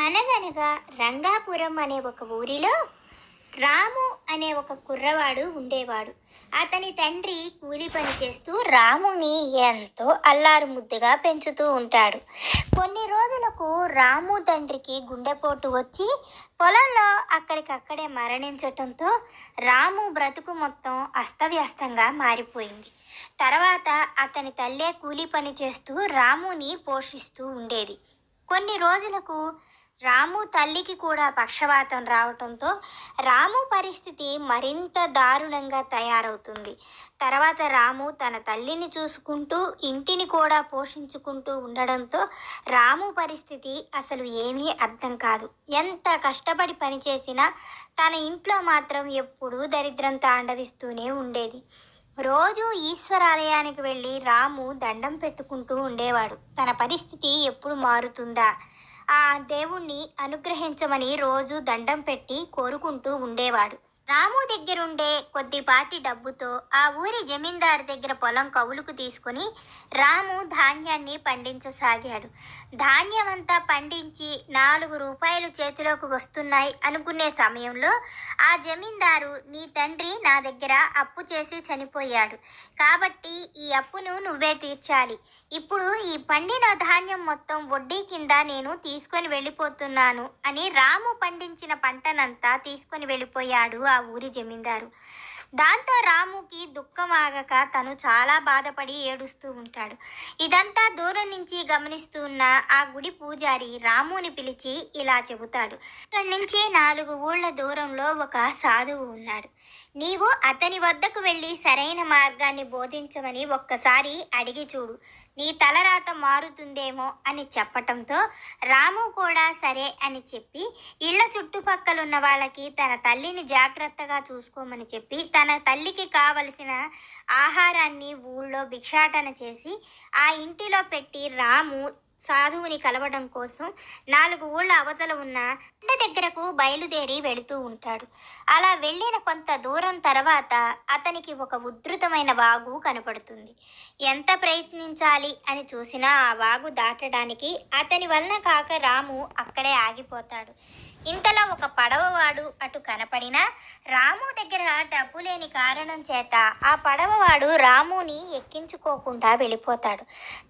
అనగనగా రంగాపురం అనే ఒక ఊరిలో రాము అనే ఒక కుర్రవాడు ఉండేవాడు. అతని తండ్రి కూలి పని చేస్తూ రాముని ఎంతో అల్లారు ముద్దుగా పెంచుతూ ఉంటాడు. కొన్ని రోజులకు రాము తండ్రికి గుండెపోటు వచ్చి పొలంలో అక్కడికక్కడే మరణించటంతో రాము బ్రతుకు మొత్తం అస్తవ్యస్తంగా మారిపోయింది. తర్వాత అతని తల్లే కూలి పని చేస్తూ రాముని పోషిస్తూ ఉండేది. కొన్ని రోజులకు రాము తల్లికి కూడా పక్షవాతం రావటంతో రాము పరిస్థితి మరింత దారుణంగా తయారవుతుంది. తర్వాత రాము తన తల్లిని చూసుకుంటూ ఇంటిని కూడా పోషించుకుంటూ ఉండడంతో రాము పరిస్థితి అసలు ఏమీ అర్థం కాదు. ఎంత కష్టపడి పనిచేసినా తన ఇంట్లో మాత్రం ఎప్పుడూ దరిద్రం తాండవిస్తూనే ఉండేది. రోజు ఈశ్వరాలయానికి వెళ్ళి రాము దండం పెట్టుకుంటూ ఉండేవాడు. తన పరిస్థితి ఎప్పుడు మారుతుందా, ఆ దేవుణ్ణి అనుగ్రహించమని రోజు దండం పెట్టి కోరుకుంటూ ఉండేవాడు. రాము దగ్గరుండే కొద్దిపాటి డబ్బుతో ఆ ఊరి జమీందారు దగ్గర పొలం కవులుకు తీసుకుని రాము ధాన్యాన్ని పండించసాగాడు. ధాన్యమంతా పండించి 4 రూపాయలు చేతిలోకి వస్తున్నాయి అనుకునే సమయంలో ఆ జమీందారు, నీ తండ్రి నా దగ్గర అప్పు చేసి చనిపోయాడు కాబట్టి ఈ అప్పును నువ్వే తీర్చాలి. ఇప్పుడు ఈ పండిన ధాన్యం మొత్తం వడ్డీ కింద నేను తీసుకొని వెళ్ళిపోతున్నాను అని రాము పండించిన పంటనంతా తీసుకొని వెళ్ళిపోయాడు ఆ ఊరి జమీందారు. దాంతో రాముకి దుఃఖం ఆగక తను చాలా బాధపడి ఏడుస్తూ ఉంటాడు. ఇదంతా దూరం నుంచి గమనిస్తూ ఉన్న ఆ గుడి పూజారి రాముని పిలిచి ఇలా చెబుతాడు. ఇక్కడి నుంచి 4 ఊళ్ళ దూరంలో ఒక సాధువు ఉన్నాడు. నీవు అతని వద్దకు వెళ్ళి సరైన మార్గాన్ని బోధించమని ఒక్కసారి అడిగి చూడు, నీ తలరాత మారుతుందేమో అని చెప్పటంతో రాము కూడా సరే అని చెప్పి ఇళ్ల చుట్టుపక్కలున్న వాళ్ళకి తన తల్లిని జాగ్రత్తగా చూసుకోమని చెప్పి తన తల్లికి కావలసిన ఆహారాన్ని ఊళ్ళో భిక్షాటన చేసి ఆ ఇంటిలో పెట్టి రాము సాధువుని కలవడం కోసం 4 ఊళ్ళ అవతల ఉన్న కొండ దగ్గరకు బయలుదేరి వెళుతూ ఉంటాడు. అలా వెళ్ళిన కొంత దూరం తర్వాత అతనికి ఒక ఉధృతమైన వాగు కనపడుతుంది. ఎంత ప్రయత్నించాలి అని చూసినా ఆ వాగు దాటడానికి అతని వలన కాక రాము అక్కడే ఆగిపోతాడు. ఇంతలో ఒక పడవవాడు అటు కనపడినా రాము దగ్గర డబ్బు లేని కారణం చేత ఆ పడవవాడు రాముని ఎక్కించుకోకుండా వెళ్ళిపోతాడు.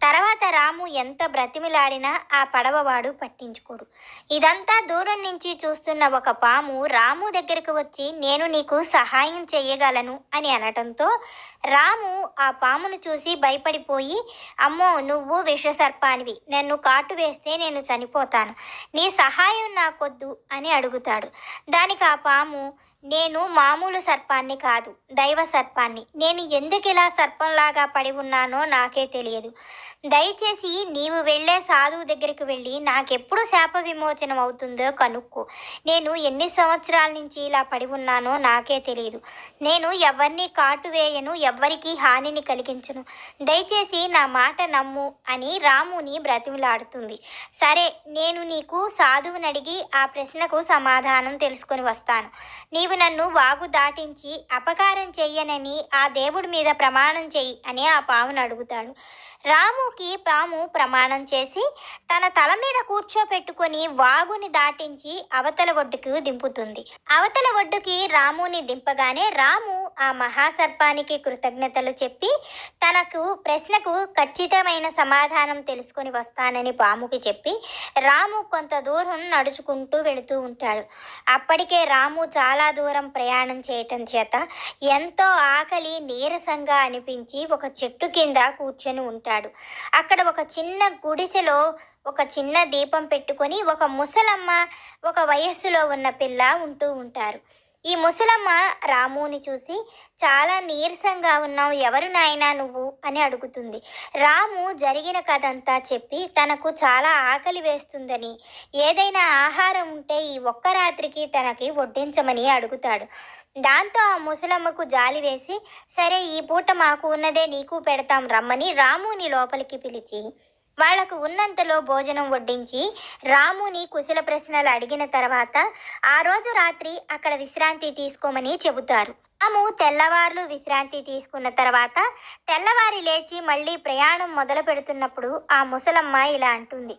తర్వాత రాము ఎంత బ్రతిమిలాడినా ఆ పడవవాడు పట్టించుకోడు. ఇదంతా దూరం నుంచి చూస్తున్న ఒక పాము రాము దగ్గరకు వచ్చి, నేను నీకు సహాయం చెయ్యగలను అని అనటంతో రాము ఆ పామును చూసి భయపడిపోయి, అమ్మో నువ్వు విషసర్పానివి, నన్ను కాటు వేస్తే నేను చనిపోతాను, నీ సహాయం నాకొద్దు అని అడుగుతాడు. దానికి ఆ పాము, నేను మామూలు సర్పాన్ని కాదు, దైవ సర్పాన్ని, నేను ఎందుకు ఇలా సర్పంలాగా పడి ఉన్నానో నాకే తెలియదు, దయచేసి నీవు వెళ్ళే సాధువు దగ్గరికి వెళ్ళి నాకెప్పుడు శాప విమోచనం అవుతుందో కనుక్కో, నేను ఎన్ని సంవత్సరాల నుంచి ఇలా పడి ఉన్నానో నాకే తెలియదు, నేను ఎవరిని కాటు వేయను, ఎవ్వరికీ హానిని కలిగించను, దయచేసి నా మాట నమ్ము అని రాముని బ్రతిమిలాడుతుంది. సరే, నేను నీకు సాధువుని అడిగి ఆ ప్రశ్నకు సమాధానం తెలుసుకొని వస్తాను, నీవు నన్ను వాగు దాటించి అపకారం చెయ్యనని ఆ దేవుడి మీద ప్రమాణం చెయ్యి అని ఆ పామును అడుగుతాడు. రాముకి పాము ప్రమాణం చేసి తన తల మీద కూర్చోపెట్టుకొని వాగుని దాటించి అవతల ఒడ్డుకు దింపుతుంది. అవతల ఒడ్డుకి రాముని దింపగానే రాము ఆ మహాసర్పానికి కృతజ్ఞతలు చెప్పి తనకు ప్రశ్నకు ఖచ్చితమైన సమాధానం తెలుసుకొని వస్తానని పాముకి చెప్పి రాము కొంత దూరం నడుచుకుంటూ వెళుతూ ఉంటాడు. అప్పటికే రాము చాలా దూరం ప్రయాణం చేయటం చేత ఎంతో ఆకలి నీరసంగా అనిపించి ఒక చెట్టు కింద కూర్చొని ఉంటాడు. అక్కడ ఒక చిన్న గుడిసెలో ఒక చిన్న దీపం పెట్టుకొని ఒక ముసలమ్మ, ఒక వయస్సులో ఉన్న పిల్ల ఉంటూ ఉంటారు. ఈ ముసలమ్మ రాముని చూసి, చాలా నీరసంగా ఉన్నావు, ఎవరు నాయనా నువ్వు అని అడుగుతుంది. రాము జరిగిన కథంతా చెప్పి తనకు చాలా ఆకలి వేస్తుందని, ఏదైనా ఆహారం ఉంటే ఈ ఒక్క రాత్రికి తనకి వడ్డించమని అడుగుతాడు. దాంతో ఆ ముసలమ్మకు జాలి వేసి, సరే ఈ పూట మాకు ఉన్నదే నీకు పెడతాం రమ్మని రాముని లోపలికి పిలిచి వాళ్లకు ఉన్నంతలో భోజనం వడ్డించి రాముని కుశల ప్రశ్నలు అడిగిన తర్వాత ఆ రోజు రాత్రి అక్కడ విశ్రాంతి తీసుకోమని చెబుతారు. రాము తెల్లవార్లు విశ్రాంతి తీసుకున్న తర్వాత తెల్లవారి లేచి మళ్ళీ ప్రయాణం మొదలు పెడుతున్నప్పుడు ఆ ముసలమ్మ ఇలా అంటుంది.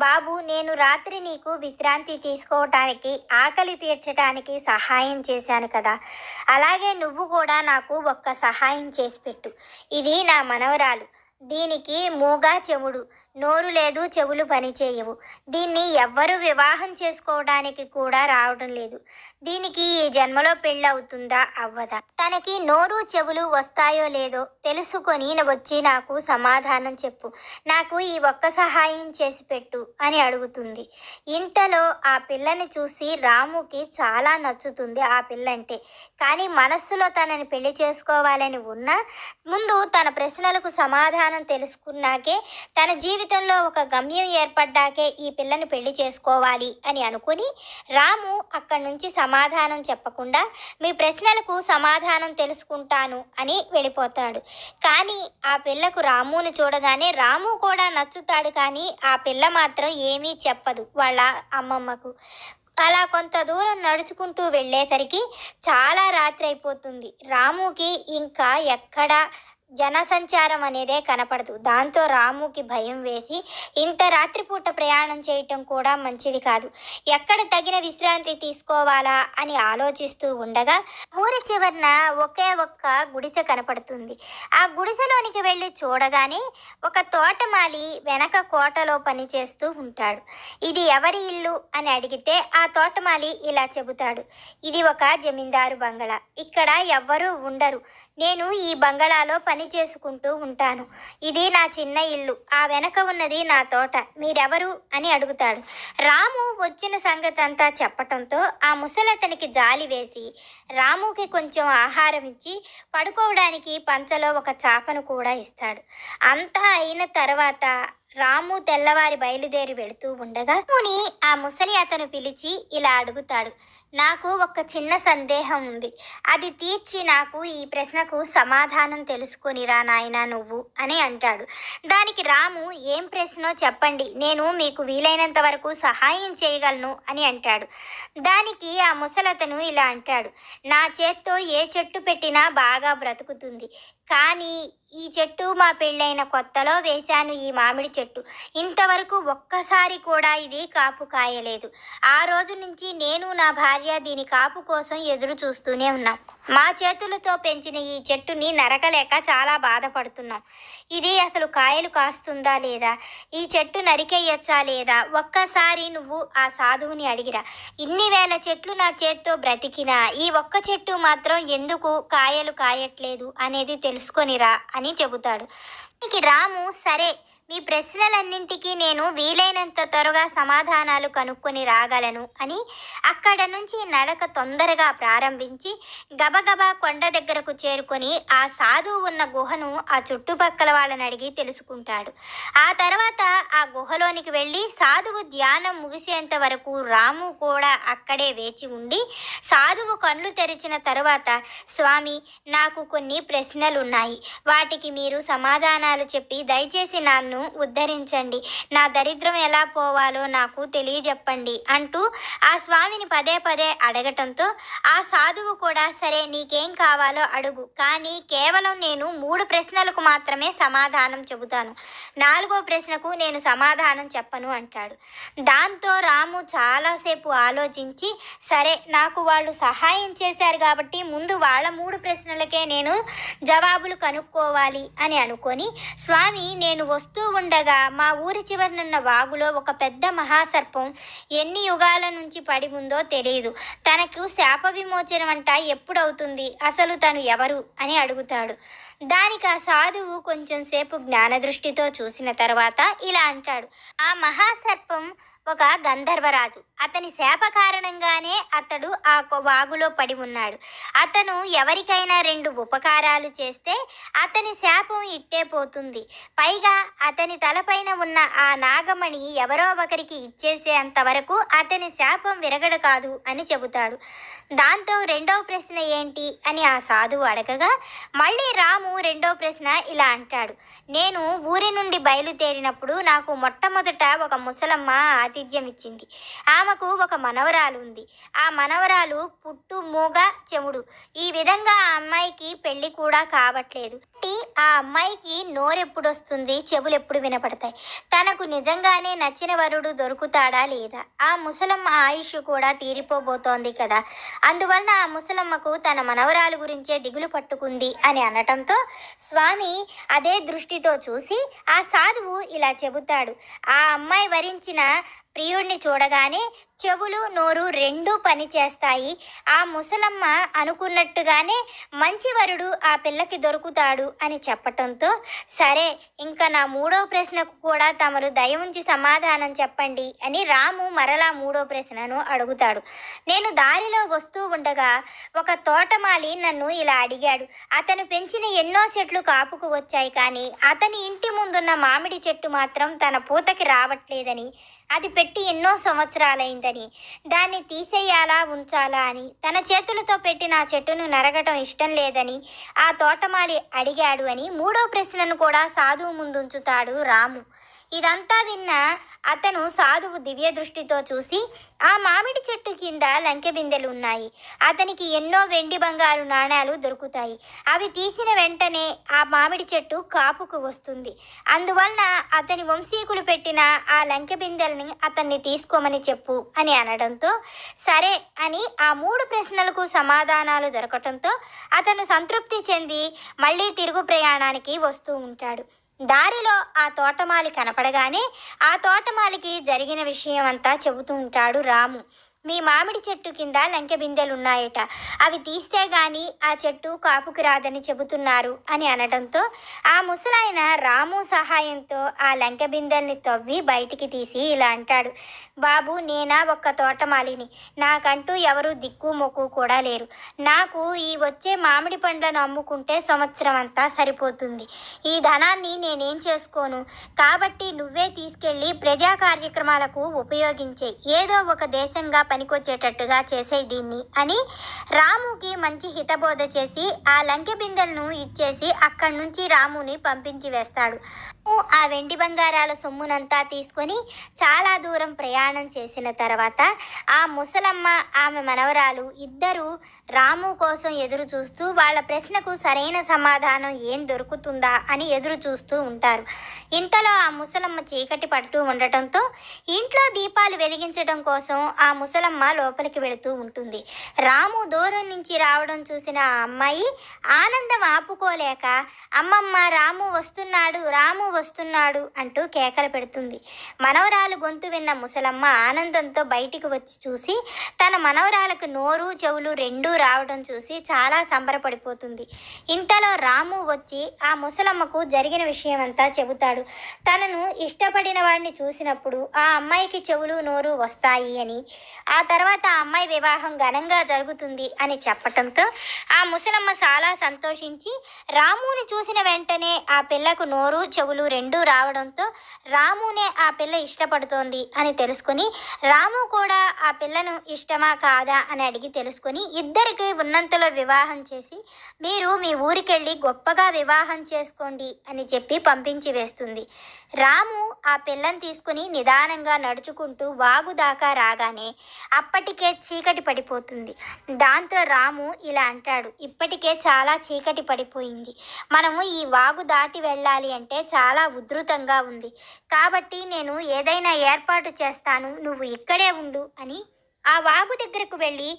బాబు, నేను రాత్రి నీకు విశ్రాంతి తీసుకోవటానికి, ఆకలి తీర్చడానికి సహాయం చేశాను కదా, అలాగే నువ్వు కూడా నాకు ఒక్క సహాయం చేసి పెట్టు. ఇది నా మనవరాలు. దీనికి మూగా చెవుడు, నోరు లేదు, చెవులు పనిచేయవు. దీన్ని ఎవ్వరూ వివాహం చేసుకోవడానికి కూడా రావడం లేదు. దీనికి ఈ జన్మలో పెళ్ళవుతుందా అవ్వదా? తనకి నోరు చెవులు వస్తాయో లేదో తెలుసుకొని వచ్చి నాకు సమాధానం చెప్పు. నాకు ఈ ఒక్క సహాయం చేసి పెట్టు అని అడుగుతుంది. ఇంతలో ఆ పిల్లని చూసి రాముకి చాలా నచ్చుతుంది ఆ పిల్లంటే. కానీ మనస్సులో తనని పెళ్లి చేసుకోవాలని ఉన్నా ముందు తన ప్రశ్నలకు సమాధానం తెలుసుకున్నాకే, తన జీవితంలో ఒక గమ్యం ఏర్పడ్డాకే ఈ పిల్లని పెళ్లి చేసుకోవాలి అని అనుకుని రాము అక్కడి నుంచి సమాధానం చెప్పకుండా మీ ప్రశ్నలకు సమాధానం తెలుసుకుంటాను అని వెళ్ళిపోతాడు. కానీ ఆ పిల్లకు రామును చూడగానే రాము కూడా నచ్చుతాడు. కానీ ఆ పిల్ల మాత్రం ఏమీ చెప్పదు వాళ్ళ అమ్మమ్మకు. అలా కొంత దూరం నడుచుకుంటూ వెళ్ళేసరికి చాలా రాత్రి అయిపోతుంది. రాముకి ఇంకా ఎక్కడా జనసంచారం అనేదే కనపడదు. దాంతో రాముకి భయం వేసి ఇంత రాత్రిపూట ప్రయాణం చేయటం కూడా మంచిది కాదు, ఎక్కడ తగిన విశ్రాంతి తీసుకోవాలా అని ఆలోచిస్తూ ఉండగా ఊరి చివరన ఒకే ఒక్క గుడిసె కనపడుతుంది. ఆ గుడిసెలోనికి వెళ్ళి చూడగానే ఒక తోటమాలి వెనక కోటలో పనిచేస్తూ ఉంటాడు. ఇది ఎవరి ఇల్లు అని అడిగితే ఆ తోటమాలి ఇలా చెబుతాడు. ఇది ఒక జమీందారు బంగళా. ఇక్కడ ఎవ్వరూ ఉండరు. నేను ఈ బంగళాలో పని చేసుకుంటూ ఉంటాను. ఇది నా చిన్న ఇల్లు. ఆ వెనక ఉన్నది నా తోట. మీరెవరు అని అడుగుతాడు. రాము వచ్చిన సంగతి అంతా చెప్పటంతో ఆ ముసలతనికి జాలి వేసి రాముకి కొంచెం ఆహారం ఇచ్చి పడుకోవడానికి పంచలో ఒక చాపను కూడా ఇస్తాడు. అంతా అయిన తర్వాత రాము తెల్లవారి బయలుదేరి వెళుతూ ఉండగా రాముని ఆ ముసలి అతను పిలిచి ఇలా అడుగుతాడు. నాకు ఒక చిన్న సందేహం ఉంది. అది తీర్చి నాకు ఈ ప్రశ్నకు సమాధానం తెలుసుకొనిరా నాయనా నువ్వు అని అంటాడు. దానికి రాము ఏం ప్రశ్నో చెప్పండి, నేను మీకు వీలైనంత వరకు సహాయం చేయగలను అని అంటాడు. దానికి ఆ ముసలతను ఇలా అంటాడు. నా చేత్తో ఏ చెట్టు పెట్టినా బాగా బ్రతుకుతుంది. కానీ ఈ చెట్టు మా పెళ్ళైన కొత్తలో వేశాను. ఈ మామిడి చెట్టు ఇంతవరకు ఒక్కసారి కూడా ఇది కాపు కాయలేదు. ఆ రోజు నుంచి నేను నా భార్య దీని కాపు కోసం ఎదురు చూస్తూనే ఉన్నాం. మా చేతులతో పెంచిన ఈ చెట్టుని నరకలేక చాలా బాధపడుతున్నాం. ఇది అసలు కాయలు కాస్తుందా లేదా, ఈ చెట్టు నరికేయచ్చా లేదా, ఒక్కసారి నువ్వు ఆ సాధువుని అడిగిరా. ఇన్ని వేల చెట్లు నా చేత్తో బ్రతికినా ఈ ఒక్క చెట్టు మాత్రం ఎందుకు కాయలు కాయట్లేదు అనేది తెలుసుకొనిరా అని చెబుతాడు. రాము సరే, మీ ప్రశ్నలన్నింటికీ నేను వీలైనంత త్వరగా సమాధానాలు కనుక్కొని రాగలను అని అక్కడ నుంచి నడక తొందరగా ప్రారంభించి గబగబా కొండ దగ్గరకు చేరుకొని ఆ సాధువు ఉన్న గుహను ఆ చుట్టుపక్కల వాళ్ళని అడిగి తెలుసుకుంటాడు. ఆ తర్వాత ఆ గుహలోనికి వెళ్ళి సాధువు ధ్యానం ముగిసేంత వరకు రాము కూడా అక్కడే వేచి ఉండి సాధువు కళ్ళు తెరిచిన తరువాత, స్వామి, నాకు కొన్ని ప్రశ్నలున్నాయి. వాటికి మీరు సమాధానాలు చెప్పి దయచేసి నన్ను ఉద్ధరించండి. నా దరిద్రం ఎలా పోవాలో నాకు తెలియజెప్పండి అంటూ ఆ స్వామిని పదే పదే అడగటంతో ఆ సాధువు కూడా సరే, నీకేం కావాలో అడుగు, కానీ కేవలం నేను 3 ప్రశ్నలకు మాత్రమే సమాధానం చెబుతాను. 4వ ప్రశ్నకు నేను సమాధానం చెప్పను అంటాడు. దాంతో రాము చాలాసేపు ఆలోచించి సరే, నాకు వాళ్ళు సహాయం చేశారు కాబట్టి ముందు వాళ్ళ 3 ప్రశ్నలకే నేను జవాబులు కనుక్కోవాలి అని అనుకొని, స్వామి, నేను వస్తూ ఉండగా మా ఊరి చివరనున్న వాగులో ఒక పెద్ద మహాసర్పం ఎన్ని యుగాల నుంచి పడి ఉందో తెలియదు. తనకు శాప విమోచనం అంట ఎప్పుడవుతుంది, అసలు తను ఎవరు అని అడుగుతాడు. దానికి ఆ సాధువు కొంచెం సేపు జ్ఞానదృష్టితో చూసిన తర్వాత ఇలా అంటాడు. ఆ మహాసర్పం ఒక గంధర్వరాజు. అతని శాప కారణంగానే అతడు ఆ వాగులో పడి ఉన్నాడు. అతను ఎవరికైనా 2 ఉపకారాలు చేస్తే అతని శాపం ఇట్టే పోతుంది. పైగా అతని తలపైన ఉన్న ఆ నాగమణి ఎవరో ఒకరికి ఇచ్చేసేంత వరకు అతని శాపం విరగడు కాదు అని చెబుతాడు. దాంతో 2వ ప్రశ్న ఏంటి అని ఆ సాధువు అడగగా మళ్ళీ రాము రాము రెండో ప్రశ్న ఇలా అంటాడు, నేను ఊరి నుండి బయలుదేరినప్పుడు నాకు మొట్టమొదట ఒక ముసలమ్మ ఆతిథ్యం ఇచ్చింది. ఆమెకు ఒక మనవరాలు ఉంది. ఆ మనవరాలు పుట్టు మూగ చెముడు. ఈ విధంగా ఆ అమ్మాయికి పెళ్లి కూడా కావట్లేదు. ఆ అమ్మాయికి నోరెప్పుడొస్తుంది, చెవులు ఎప్పుడు వినపడతాయి? తనకు నిజంగానే నచ్చిన వరుడు దొరుకుతాడా లేదా? ఆ ముసలమ్మ ఆయుష్ కూడా తీరిపోబోతోంది కదా. అందువలన ఆ ముసలమ్మకు తన మనవరాలు గురించే దిగులు పట్టుకుంది అని అనటంతో స్వామి అదే దృష్టితో చూసి ఆ సాధువు ఇలా చెబుతాడు, ఆ అమ్మాయి వరించిన ప్రియుడిని చూడగానే చెవులు నోరు రెండూ పని చేస్తాయి. ఆ ముసలమ్మ అనుకున్నట్టుగానే మంచి వరుడు ఆ పిల్లకి దొరుకుతాడు అని చెప్పటంతో, సరే ఇంకా నా మూడో ప్రశ్నకు కూడా తమరు దయ ఉంచి సమాధానం చెప్పండి అని రాము మరలా మూడో ప్రశ్నను అడుగుతాడు. నేను దారిలో వస్తూ ఉండగా ఒక తోటమాలి నన్ను ఇలా అడిగాడు. అతను పెంచిన ఎన్నో చెట్లు కాపుకు వచ్చాయి, కానీ అతని ఇంటి ముందున్న మామిడి చెట్టు మాత్రం తన పూతకి రావట్లేదని, అది పెట్టి ఎన్నో సంవత్సరాలైందని, దాన్ని తీసేయాలా ఉంచాలా అని, తన చేతులతో పెట్టిన ఆ చెట్టును నరగటం ఇష్టం లేదని ఆ తోటమాలి అడిగాడు అని మూడో ప్రశ్నను కూడా సాధువు ముందుంచుతాడు రాము. ఇదంతా విన్న అతను సాధువు దివ్య దృష్టితో చూసి, ఆ మామిడి చెట్టు కింద లంకె బిందెలు ఉన్నాయి. అతనికి ఎన్నో వెండి బంగారు నాణాలు దొరుకుతాయి. అవి తీసిన వెంటనే ఆ మామిడి చెట్టు కాపుకు వస్తుంది. అందువలన అతని వంశీకులు పెట్టిన ఆ లంకె బిందెల్ని అతన్ని తీసుకోమని చెప్పు అని అనడంతో, సరే అని ఆ మూడు ప్రశ్నలకు సమాధానాలు దొరకటంతో అతను సంతృప్తి చెంది మళ్ళీ తిరుగు ప్రయాణానికి వస్తూ ఉంటాడు. దారిలో ఆ తోటమాలి కనపడగానే ఆ తోటమాలికి జరిగిన విషయం అంతా చెబుతూ ఉంటాడు రాము. మీ మామిడి చెట్టు కింద లంకె బిందెలున్నాయట, అవి తీస్తే గాని ఆ చెట్టు కాపుకి రాదని చెబుతున్నారు అని అనడంతో ఆ ముసలాయన రాము సహాయంతో ఆ లంకె బిందెల్ని తవ్వి బయటికి తీసి ఇలా అంటాడు, బాబు నేనా ఒక్క తోటమాలిని, నాకంటూ ఎవరు దిక్కు మొక్కు కూడా లేరు. నాకు ఈ వచ్చే మామిడి పండ్లను అమ్ముకుంటే సంవత్సరం అంతా సరిపోతుంది. ఈ ధనాన్ని నేనేం చేసుకోను, కాబట్టి నువ్వే తీసుకెళ్ళి ప్రజా కార్యక్రమాలకు ఉపయోగించే, ఏదో ఒక దేశంగా పనికొచ్చేటట్టుగా చేసే దీన్ని అని రాముకి మంచి హితబోధ చేసి ఆ లంకె బిందెలను ఇచ్చేసి అక్కడి నుంచి రాముని పంపించి వేస్తాడు. ఆ వెండి బంగారాల సొమ్మునంతా తీసుకొని చాలా దూరం ప్రయాణం చేసిన తర్వాత ఆ ముసలమ్మ ఆమె మనవరాలు ఇద్దరు రాము కోసం ఎదురు చూస్తూ వాళ్ళ ప్రశ్నకు సరైన సమాధానం ఏం దొరుకుతుందా అని ఎదురు చూస్తూ ఉంటారు. ఇంతలో ఆ ముసలమ్మ చీకటి పడుతూ ఉండటంతో ఇంట్లో దీపాలు వెలిగించడం కోసం ఆ ముసలమ్మ లోపలికి వెళుతూ ఉంటుంది. రాము దూరం నుంచి రావడం చూసిన ఆ అమ్మాయి ఆనందం ఆపుకోలేక, అమ్మమ్మ రాము వస్తున్నాడు, రాము వస్తున్నాడు అంటూ కేకలు పెడుతుంది. మనవరాలు గొంతు విన్న ముసలమ్మ ఆనందంతో బయటికి వచ్చి చూసి తన మనవరాలకు నోరు చెవులు రెండూ రావడం చూసి చాలా సంబరపడిపోతుంది. ఇంతలో రాము వచ్చి ఆ ముసలమ్మకు జరిగిన విషయం అంతా చెబుతాడు. తనను ఇష్టపడిన వాడిని చూసినప్పుడు ఆ అమ్మాయికి చెవులు నోరు వస్తాయి అని, ఆ తర్వాత ఆ అమ్మాయి వివాహం ఘనంగా జరుగుతుంది అని చెప్పటంతో ఆ ముసలమ్మ చాలా సంతోషించి రాముని చూసిన వెంటనే ఆ పిల్లకు నోరు చెవులు రెండూ రావడంతో రామునే ఆ పిల్ల ఇష్టపడుతోంది అని తెలుసుకొని, రాము కూడా ఆ పిల్లను ఇష్టమా కాదా అని అడిగి తెలుసుకొని ఇద్దరికి ఉన్నంతలో వివాహం చేసి, మీరు మీ ఊరికెళ్ళి గొప్పగా వివాహం చేసుకోండి అని చెప్పి పంపించి వేస్తుంది. రాము ఆ పిల్లని తీసుకుని నిదానంగా నడుచుకుంటూ వాగు దాకా రాగానే అప్పటికే చీకటి పడిపోతుంది. దాంతో రాము ఇలా అంటాడు, ఇప్పటికే చాలా చీకటి పడిపోయింది, మనము ఈ వాగు దాటి వెళ్ళాలి అంటే చాలా ఉధృతంగా ఉంది, కాబట్టి నేను ఏదైనా ఏర్పాటు చేస్తాను, నువ్వు ఇక్కడే ఉండు అని ఆ వాగు దగ్గరకు వెళ్ళి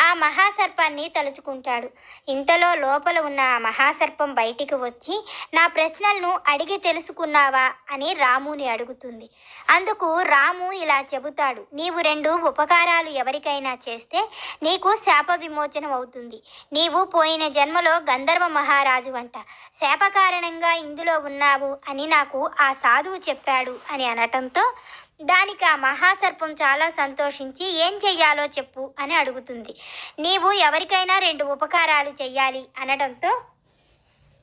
ఆ మహాసర్పాన్ని తలుచుకుంటాడు. ఇంతలో లోపల ఉన్న ఆ మహాసర్పం బయటికి వచ్చి, నా ప్రశ్నలను అడిగి తెలుసుకున్నావా అని రాముని అడుగుతుంది. అందుకు రాము ఇలా చెబుతాడు, నీవు రెండు ఉపకారాలు ఎవరికైనా చేస్తే నీకు శాప విమోచనం అవుతుంది. నీవు పోయిన జన్మలో గంధర్వ మహారాజు అంట, శాప కారణంగా ఇందులో ఉన్నావు అని నాకు ఆ సాధువు చెప్పాడు అని అనటంతో దానికి ఆ మహాసర్పం చాలా సంతోషించి ఏం చెయ్యాలో చెప్పు అని అడుగుతుంది. నీవు ఎవరికైనా రెండు ఉపకారాలు చెయ్యాలి అనడంతో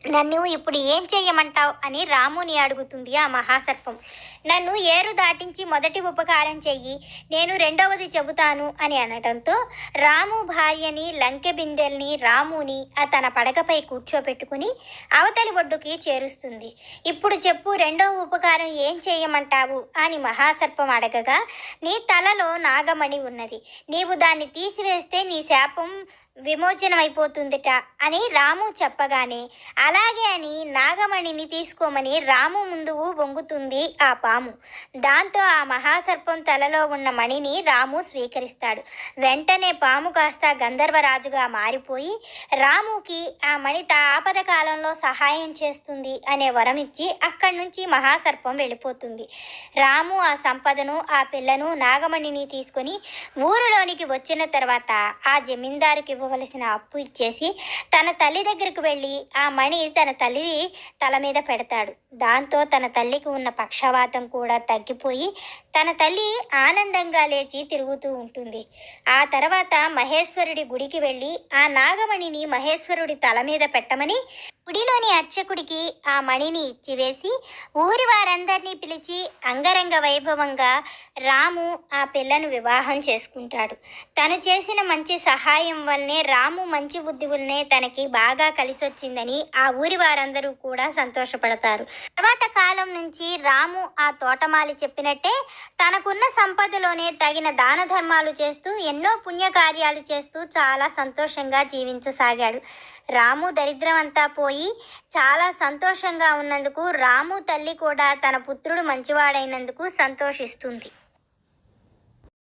నన్ను ఇప్పుడు ఏం చెయ్యమంటావు అని రాముని అడుగుతుంది ఆ మహాసర్పం. నన్ను ఏరు దాటించి మొదటి ఉపకారం చెయ్యి, నేను రెండవది చెబుతాను అని అనడంతో రాము భార్యని, లంకె బిందెల్ని, రాముని తన పడకపై కూర్చోపెట్టుకుని అవతలి ఒడ్డుకి చేరుస్తుంది. ఇప్పుడు చెప్పు, రెండవ ఉపకారం ఏం చేయమంటావు అని మహాసర్పం అడగగా, నీ తలలో నాగమణి ఉన్నది, నీవు దాన్ని తీసివేస్తే నీ శాపం విమోచనమైపోతుందిట అని రాము చెప్పగానే, అలాగే అని నాగమణిని తీసుకోమని రాము ముందు వంగుతుంది ఆ పాము. దాంతో ఆ మహాసర్పం తలలో ఉన్న మణిని రాము స్వీకరిస్తాడు. వెంటనే పాము కాస్త గంధర్వరాజుగా మారిపోయి రాముకి ఆ మణి ఆపద కాలంలో సహాయం చేస్తుంది అనే వరం ఇచ్చి అక్కడి నుంచి మహాసర్పం వెళ్ళిపోతుంది. రాము ఆ సంపదను, ఆ పిల్లను, నాగమణిని తీసుకొని ఊరిలోనికి వచ్చిన తర్వాత ఆ జమీందారుకి ఇవ్వవలసిన అప్పు ఇచ్చేసి తన తల్లి దగ్గరకు వెళ్ళి ఆ మణి తన తల్లి తల మీద పెడతాడు. దాంతో తన తల్లికి ఉన్న పక్షవాతం కూడా తగ్గిపోయి తన తల్లి ఆనందంగా లేచి తిరుగుతూ ఉంటుంది. ఆ తర్వాత మహేశ్వరుడి గుడికి వెళ్ళి ఆ నాగమణిని మహేశ్వరుడి తల మీద పెట్టమని గుడిలోని అర్చకుడికి ఆ మణిని ఇచ్చివేసి ఊరి వారందరినీ పిలిచి అంగరంగ వైభవంగా రాము ఆ పిల్లను వివాహం చేసుకుంటాడు. తను చేసిన మంచి సహాయం వల్లనే, రాము మంచి బుద్ధి వల్లనే తనకి బాగా కలిసొచ్చిందని ఆ ఊరి వారందరూ కూడా సంతోషపడతారు. తర్వాత కాలం నుంచి రాము ఆ తోటమాలి చెప్పినట్టే తనకున్న సంపదలోనే తగిన దాన ధర్మాలు చేస్తూ ఎన్నో పుణ్యకార్యాలు చేస్తూ చాలా సంతోషంగా జీవించసాగాడు. రాము దరిద్రం అంతా పోయి చాలా సంతోషంగా ఉన్నందుకు రాము తల్లి కూడా తన పుత్రుడు మంచివాడైనందుకు సంతోషిస్తుంది.